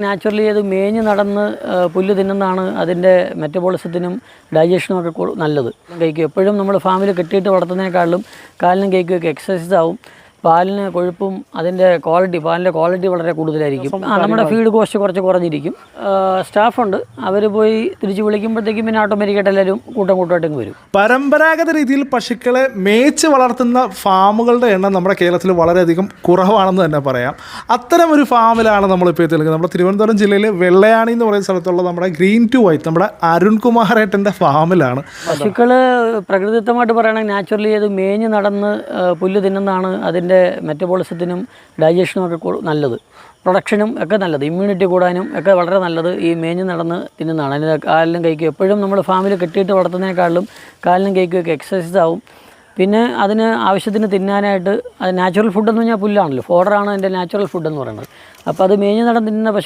Naturally അത് മേഞ്ഞ് നടന്ന് പുല്ല് തിന്നുന്നതാണ് അതിൻ്റെ മെറ്റബോളിസത്തിനും ഡൈജഷനും ഒക്കെ നല്ലത്. കഴിക്കും എപ്പോഴും നമ്മൾ ഫാമിൽ കെട്ടിയിട്ട് വളർത്തുന്നതിനേക്കാളും കാലിനും കഴിക്കുകയൊക്കെ എക്സസൈസ് ആവും. പാലിന് കൊഴുപ്പും അതിൻ്റെ പാലിൻ്റെ ക്വാളിറ്റി വളരെ കൂടുതലായിരിക്കും. നമ്മുടെ ഫീഡ് കോസ്റ്റ് കുറച്ച് കുറഞ്ഞിരിക്കും. സ്റ്റാഫുണ്ട്, അവർ പോയി തിരിച്ച് വിളിക്കുമ്പോഴത്തേക്കും പിന്നെ ഓട്ടോമാറ്റിക്കായിട്ട് എല്ലാവരും കൂട്ടമായിട്ട് വരും. പരമ്പരാഗത രീതിയിൽ പശുക്കളെ മേച്ച് വളർത്തുന്ന ഫാമുകളുടെ എണ്ണം നമ്മുടെ കേരളത്തിൽ വളരെയധികം കുറവാണെന്ന് തന്നെ പറയാം. അത്തരം ഒരു ഫാമിലാണ് നമ്മളിപ്പോൾ എത്തിയത്. നമ്മുടെ തിരുവനന്തപുരം ജില്ലയിൽ വെള്ളയാണി എന്ന് പറയുന്ന സ്ഥലത്തുള്ള നമ്മുടെ ഗ്രീൻ ടു വൈറ്റ് നമ്മുടെ അരുൺകുമാറേട്ടൻ്റെ ഫാമിലാണ്. പശുക്കൾ പ്രകൃതിദത്തമായിട്ട് പറയുകയാണെങ്കിൽ നാച്ചുറലി അത് മേഞ്ഞ് നടന്ന് പുല്ല് തിന്നുന്നതാണ് അതിൻ്റെ മെറ്റബോളിസത്തിനും ഡൈജഷനും ഒക്കെ നല്ലത്. പ്രൊഡക്ഷനും ഒക്കെ നല്ലത്, ഇമ്മ്യൂണിറ്റി കൂടാനും ഒക്കെ വളരെ നല്ലത് ഈ മേഞ്ഞ് നടന്ന് തിന്നുന്നതാണ്. അതിന് കാലിനും കഴിക്കും എപ്പോഴും നമ്മൾ ഫാമിൽ കെട്ടിയിട്ട് വളർത്തുന്നതിനേക്കാളും കാലിനും കഴിക്കുകയൊക്കെ എക്സസൈസ് ആവും. പിന്നെ അതിന് ആവശ്യത്തിന് തിന്നാനായിട്ട് അത് നാച്ചുറൽ ഫുഡെന്ന് പറഞ്ഞാൽ പുല്ലാണല്ലോ, ഫോഡറാണ് അതിൻ്റെ നാച്ചുറൽ ഫുഡെന്ന് പറയുന്നത്. അപ്പോൾ അത് മേഞ്ഞ് നടന്ന് തിന്നുന്ന പശു